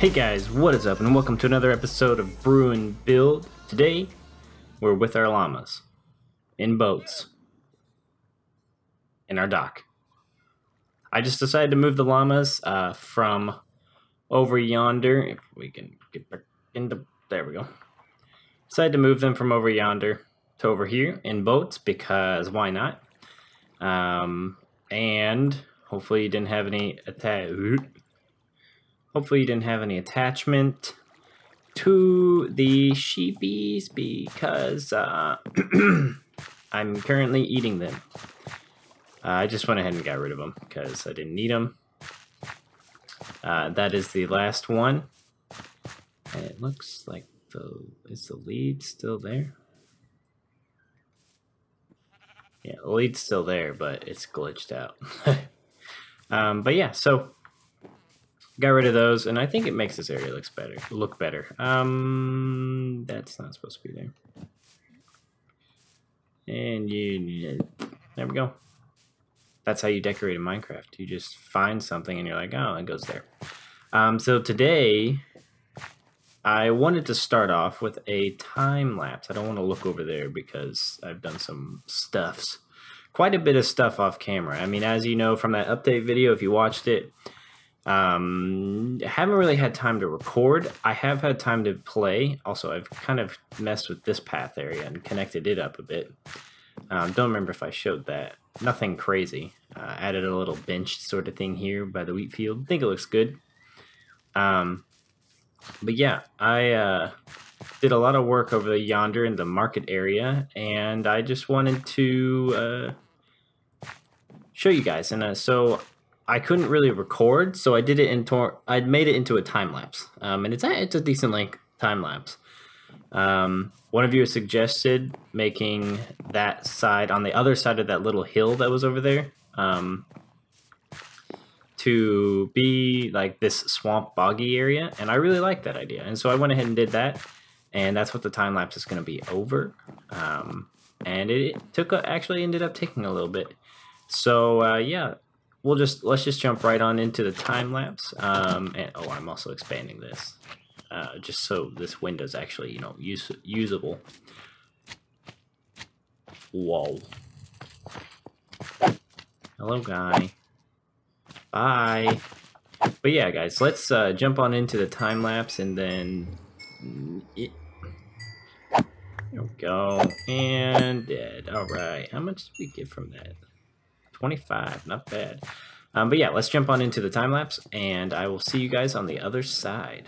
Hey guys, what is up, and welcome to another episode of Brew and Build. Today, we're with our llamas, in boats, in our dock. I just decided to move the llamas from over yonder, if we can get back into, there we go. Decided to move them from over yonder to over here in boats, because why not? And hopefully you didn't have any attachment to the sheepies, because I'm currently eating them. I just went ahead and got rid of them because I didn't need them. That is the last one. And it looks like is the lead still there? Yeah, the lead's still there, but it's glitched out. But yeah, so got rid of those, and I think it makes this area look better. That's not supposed to be there. And there we go. That's how you decorate in Minecraft. You just find something and you're like, oh, it goes there. So today, I wanted to start off with a time lapse. I don't want to look over there because I've done some quite a bit of stuff off camera. I mean, as you know from that update video, if you watched it, haven't really had time to record. I have had time to play. Also, I've kind of messed with this path area and connected it up a bit. Don't remember if I showed that. Nothing crazy. Added a little bench sort of thing here by the wheat field. Think it looks good. But yeah, I did a lot of work over yonder in the market area, and I just wanted to show you guys. And so I couldn't really record, so I did it I'd made it into a time lapse, and it's a decent length time lapse. One of you suggested making that side on the other side of that little hill that was over there, to be like this swamp boggy area, and I really like that idea, and so I went ahead and did that, and that's what the time lapse is going to be over. And it actually ended up taking a little bit. So yeah. Let's just jump right on into the time lapse. And I'm also expanding this, just so this window's actually, usable. Whoa. Hello, guy. Bye. But yeah, guys, let's jump on into the time lapse, and then there we go. And dead. All right. How much did we get from that? 25, not bad. But yeah, let's jump on into the time lapse, and I will see you guys on the other side.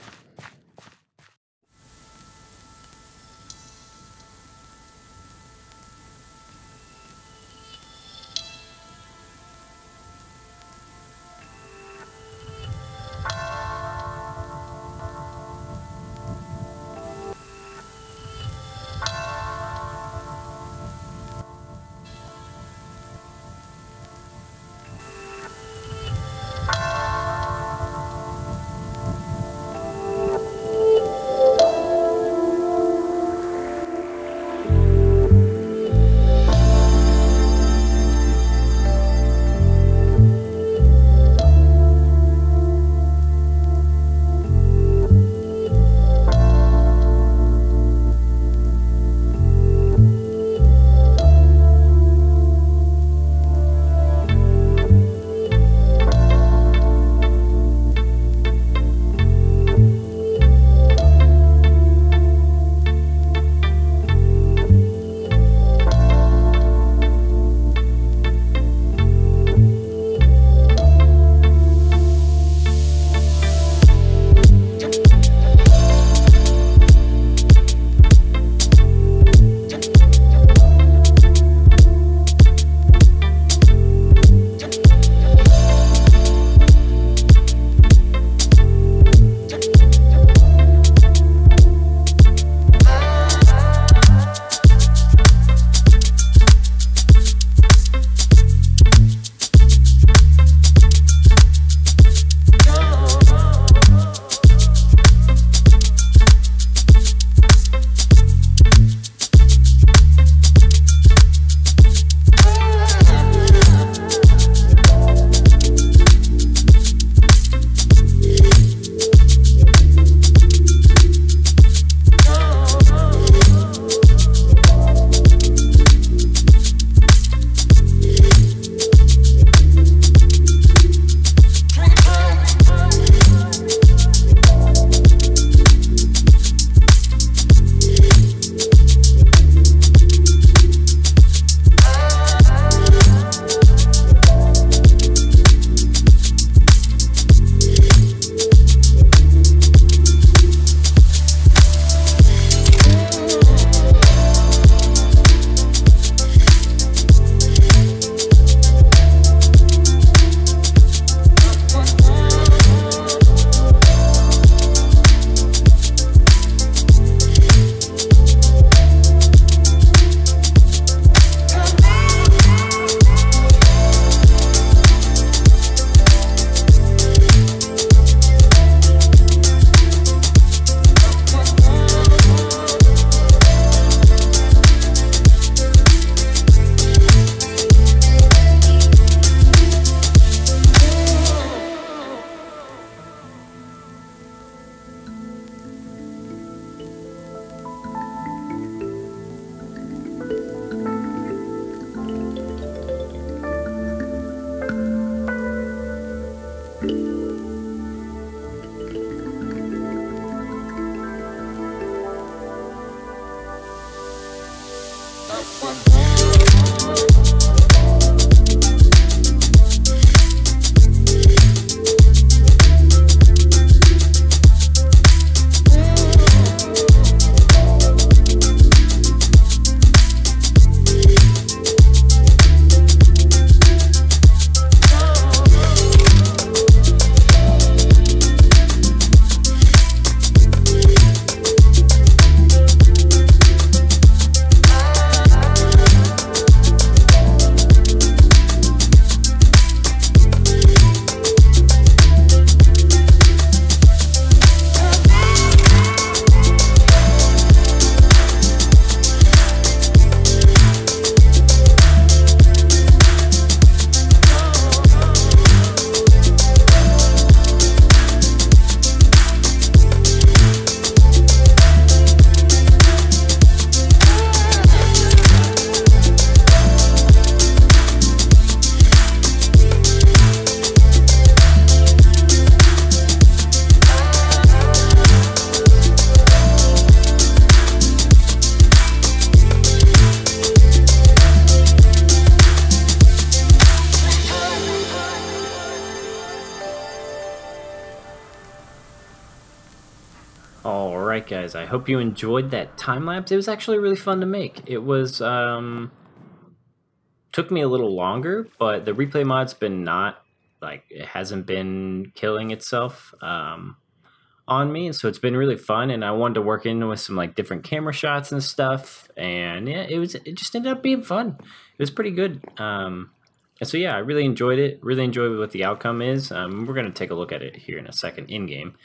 Alright guys, I hope you enjoyed that time lapse. It was actually really fun to make. It was, took me a little longer, but the replay mod's been it hasn't been killing itself on me, so it's been really fun, and I wanted to work in with some like different camera shots and stuff, and yeah, it just ended up being fun. It was pretty good. And so yeah, I really enjoyed it, really enjoyed what the outcome is. We're going to take a look at it here in a second in-game.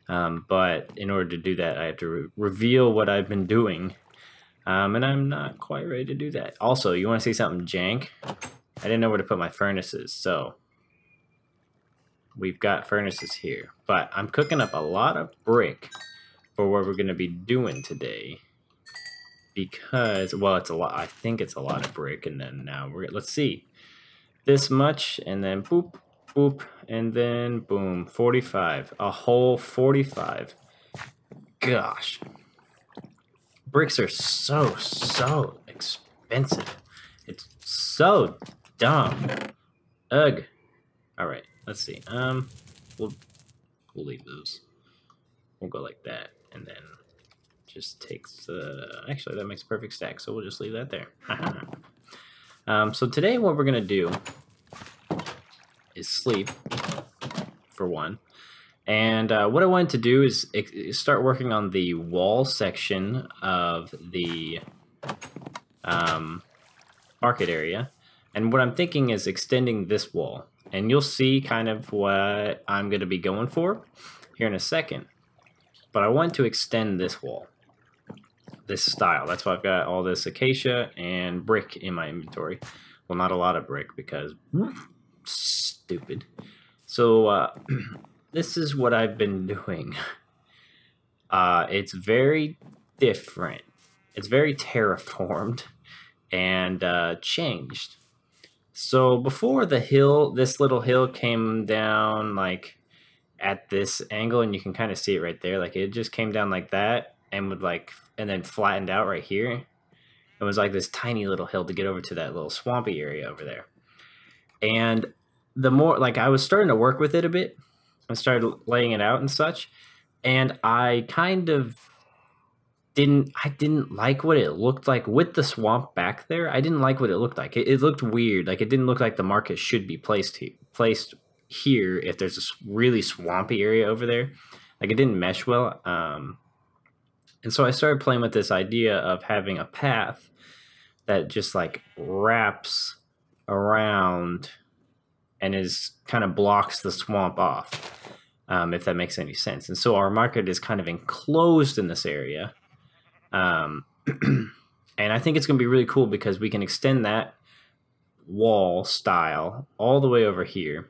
But in order to do that, I have to reveal what I've been doing. And I'm not quite ready to do that. Also, you want to see something jank? I didn't know where to put my furnaces, so we've got furnaces here. But I'm cooking up a lot of brick for what we're going to be doing today. Because, well, it's a lot. I think it's a lot of brick, and then now let's see. This much, and then boop, boop, and then boom, 45. A whole 45. Gosh. Bricks are so expensive. It's so dumb. Ugh. Alright, let's see. We'll leave those. We'll go like that, and then just takes actually that makes a perfect stack, so we'll just leave that there. So today what we're gonna do is sleep, for one. And what I wanted to do is start working on the wall section of the market area. And what I'm thinking is extending this wall. And you'll see kind of what I'm going to be going for here in a second. But I want to extend this wall, this style. That's why I've got all this acacia and brick in my inventory. Well, not a lot of brick because stupid. So this is what I've been doing. It's very different. It's very terraformed and changed. So before the hill, this little hill came down like at this angle, and you can kind of see it right there. Like it just came down like that and and then flattened out right here. It was like this tiny little hill to get over to that little swampy area over there. And the more, like, I was starting to work with it a bit. I started laying it out and such, and I kind of didn't like what it looked like with the swamp back there. I didn't like what it looked like. It looked weird. Like it didn't look like the market should be placed here if there's a really swampy area over there. Like it didn't mesh well. And so I started playing with this idea of having a path that just like wraps around and is kind of blocks the swamp off, if that makes any sense. And so our market is kind of enclosed in this area. And I think it's going to be really cool because we can extend that wall style all the way over here,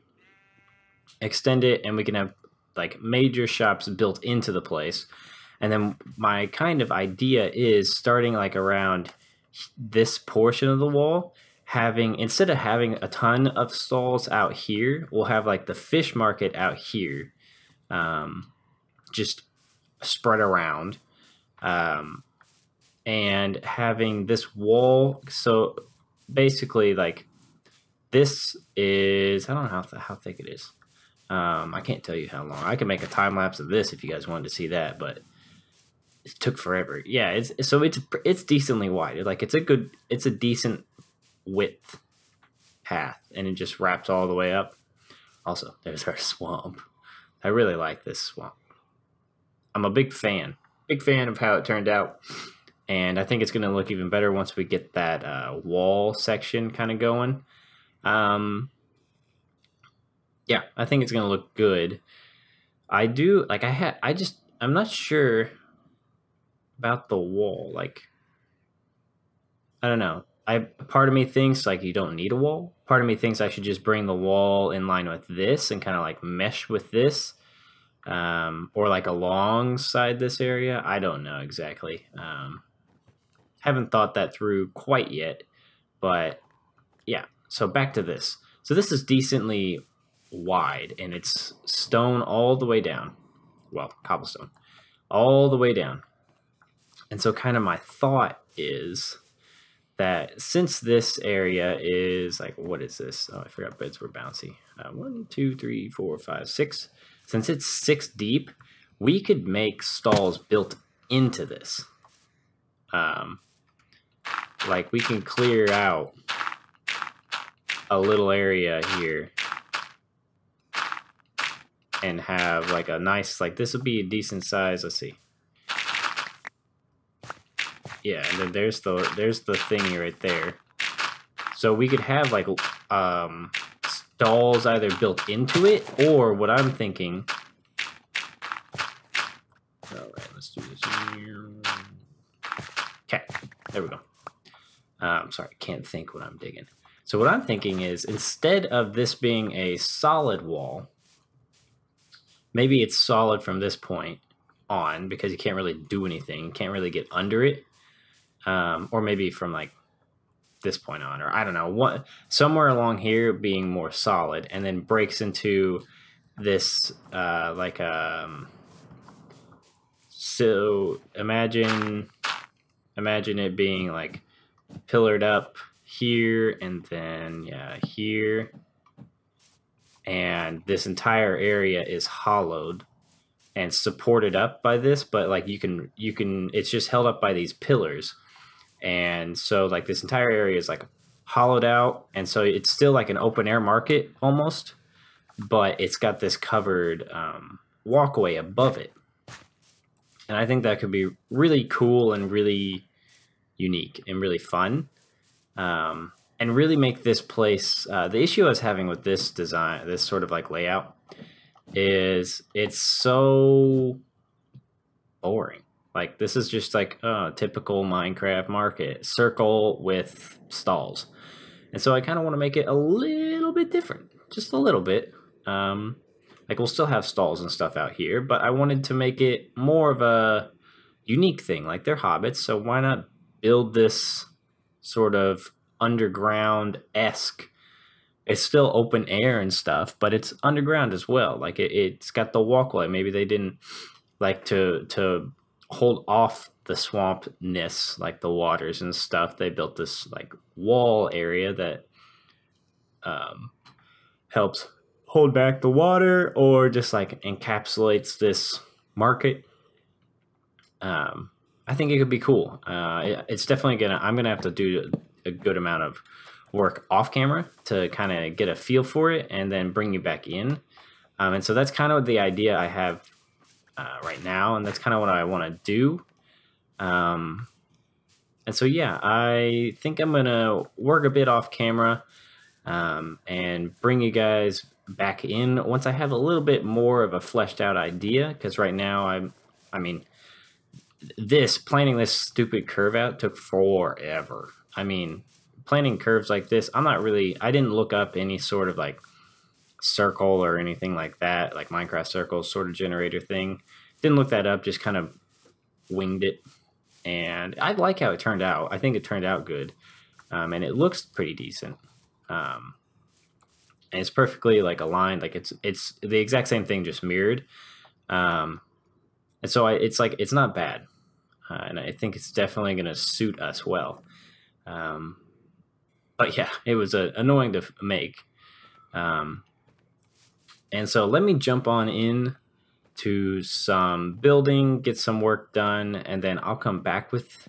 extend it, and we can have like major shops built into the place. And then my kind of idea is starting like around this portion of the wall, instead of having a ton of stalls out here, we'll have like the fish market out here, just spread around, and having this wall. So basically, like this is, I don't know how thick it is. I can't tell you how long. I can make a time lapse of this if you guys wanted to see that, but it took forever. Yeah, it's decently wide. Like it's a decent width path, and it just wraps all the way up. Also, there's our swamp. I really like this swamp. I'm a big fan of how it turned out, and I think it's going to look even better once we get that wall section kind of going. Yeah, I think it's going to look good. I'm not sure about the wall. Like, I don't know. Part of me thinks like you don't need a wall. Part of me thinks I should just bring the wall in line with this and kind of like mesh with this, or like alongside this area. I don't know exactly. Haven't thought that through quite yet, but yeah. So back to this. So this is decently wide, and it's stone all the way down. Well, cobblestone all the way down. And so kind of my thought is that since this area is like, what is this? Oh, I forgot beds were bouncy. 1, 2, 3, 4, 5, 6. Since it's 6 deep, we could make stalls built into this. Like we can clear out a little area here and have like a nice, like this would be a decent size. Let's see. Yeah, and then there's the thingy right there. So we could have like stalls either built into it, or what I'm thinking. All right, let's do this here. Okay, there we go. Sorry, I can't think what I'm digging. So what I'm thinking is, instead of this being a solid wall, maybe it's solid from this point on because you can't really do anything, you can't really get under it, or maybe from like this point on, or I don't know, what, somewhere along here being more solid, and then breaks into this so imagine it being like pillared up here, and then here, and this entire area is hollowed and supported up by this, but like you can it's just held up by these pillars. And so like this entire area is like hollowed out, and so it's still like an open air market almost, but it's got this covered walkway above it. And I think that could be really cool and really unique and really fun, and really make this place, the issue I was having with this design, this sort of like layout, is it's so boring. Like this is just like a typical Minecraft market, circle with stalls. And so I kind of want to make it a little bit different, just a little bit. Like we'll still have stalls and stuff out here, but I wanted to make it more of a unique thing. Like they're hobbits, so why not build this sort of underground-esque? It's still open air and stuff, but it's underground as well. Like it's got the walkway. Maybe they didn't like to hold off the swampness, like the waters and stuff. They built this like wall area that helps hold back the water, or just like encapsulates this market. I think it could be cool. It's definitely I'm gonna have to do a good amount of work off camera to kind of get a feel for it, and then bring you back in. And so that's kind of the idea I have right now, and that's kind of what I want to do. And so yeah, I think I'm gonna work a bit off camera, and bring you guys back in once I have a little bit more of a fleshed out idea. Because right now I mean, planning this stupid curve out took forever. I mean, planning curves like this, I didn't look up any sort of like circle or anything like that, like Minecraft circle sort of generator thing. Didn't look that up, just kind of winged it. And I like how it turned out. I think it turned out good. And it looks pretty decent. And it's perfectly like aligned. Like it's the exact same thing, just mirrored. And so it's not bad. And I think it's definitely going to suit us well. But yeah, it was annoying to make. And so let me jump on in to some building, get some work done, and then I'll come back with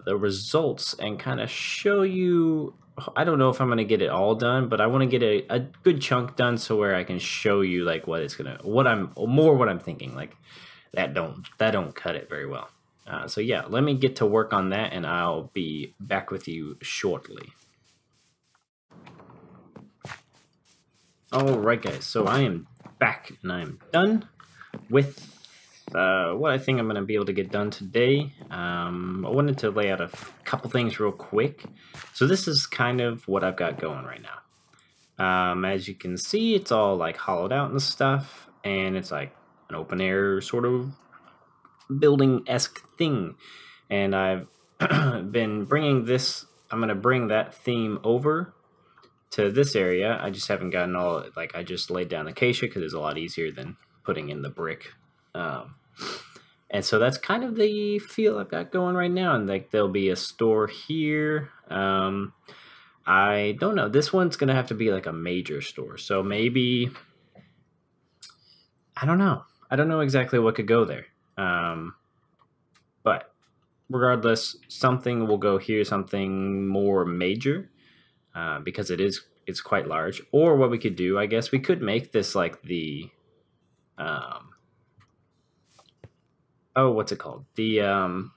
the results and kind of show you. I don't know if I'm going to get it all done, but I want to get a good chunk done, so where I can show you like what I'm thinking. Like that don't cut it very well. So yeah, let me get to work on that, and I'll be back with you shortly. All right, guys. So I am back, and I'm done with what I think I'm going to be able to get done today. I wanted to lay out a couple things real quick. So this is kind of what I've got going right now. As you can see, it's all like hollowed out and stuff, and it's like an open air sort of building-esque thing. And I've been bringing this, I'm going to bring that theme over to this area. I just haven't gotten all, like I just laid down acacia because it's a lot easier than putting in the brick. And so that's kind of the feel I've got going right now. And like there'll be a store here. I don't know. This one's going to have to be like a major store. So maybe, I don't know. I don't know exactly what could go there. But regardless, something will go here, something more major, because it's quite large. Or what we could do, I guess we could make this like the what's it called? The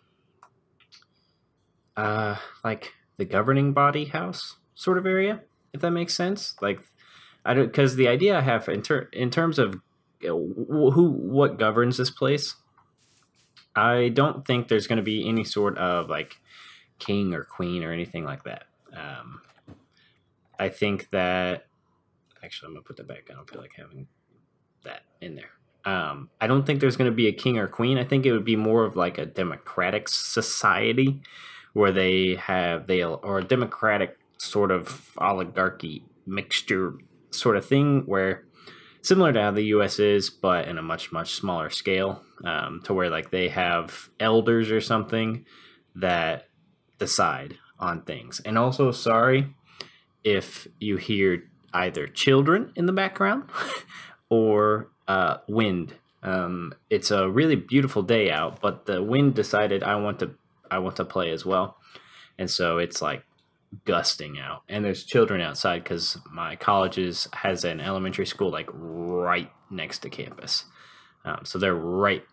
like the governing body house sort of area, if that makes sense. Like I don't, because the idea I have in terms of what governs this place, I don't think there's going to be any sort of like king or queen or anything like that. I think that actually I'm gonna put that back. I don't feel like having that in there. I don't think there's going to be a king or queen. I think it would be more of like a democratic society where or a democratic sort of oligarchy mixture sort of thing, where similar to how the U.S. is, but in a much smaller scale, to where like they have elders or something that decide on things. And also, sorry if you hear either children in the background or wind. It's a really beautiful day out, but the wind decided I want to play as well, and so it's like gusting out. And there's children outside because my college has an elementary school like right next to campus, so they're right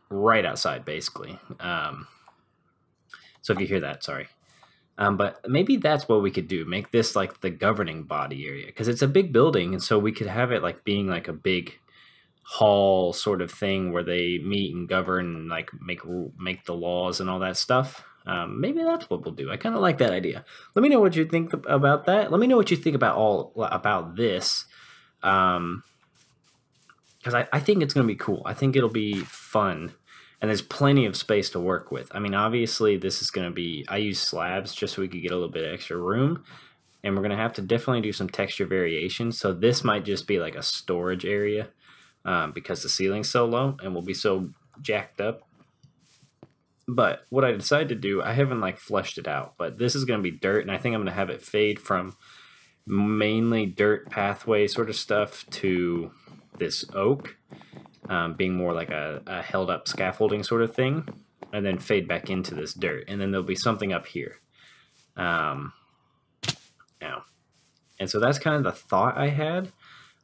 outside basically. So if you hear that, sorry. But maybe that's what we could do. Make this like the governing body area because it's a big building, and so we could have it like being like a big hall sort of thing where they meet and govern and like make the laws and all that stuff. Maybe that's what we'll do. I kind of like that idea. Let me know what you think about that. Let me know what you think about this. Because I think it's going to be cool. I think it'll be fun. And there's plenty of space to work with. I mean, obviously, this is going to be... I use slabs just so we could get a little bit extra room. And we're going to have to definitely do some texture variation. So this might just be like a storage area because the ceiling's so low and will be so jacked up. But what I decided to do, I haven't like fleshed it out. But this is going to be dirt. And I think I'm going to have it fade from mainly dirt pathway sort of stuff to this oak. Being more like a held up scaffolding sort of thing, and then fade back into this dirt, and then there'll be something up here. Now, and so that's kind of the thought I had.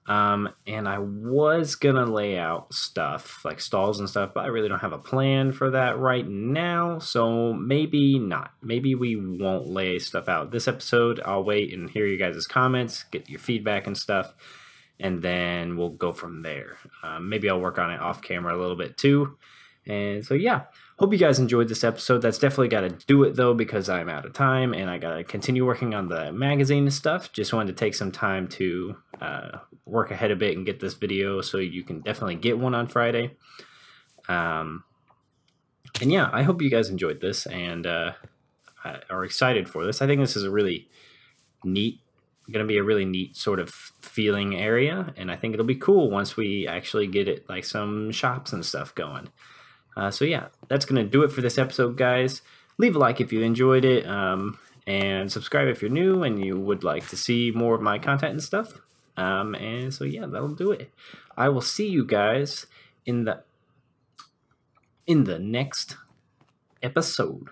And I was gonna lay out stuff like stalls and stuff, but I really don't have a plan for that right now. So maybe not. Maybe we won't lay stuff out this episode. I'll wait and hear you guys' comments, get your feedback and stuff. And then we'll go from there. Maybe I'll work on it off camera a little bit too. And so, yeah, hope you guys enjoyed this episode. That's definitely got to do it, though, because I'm out of time and I got to continue working on the magazine and stuff. Just wanted to take some time to work ahead a bit and get this video so you can definitely get one on Friday. And, yeah, I hope you guys enjoyed this and are excited for this. I think this is a really going to be a really neat sort of feeling area, and I think it'll be cool once we actually get it like some shops and stuff going. So yeah, that's going to do it for this episode, guys. Leave a like if you enjoyed it, and subscribe if you're new and you would like to see more of my content and stuff. And so yeah, that'll do it. I will see you guys in the next episode.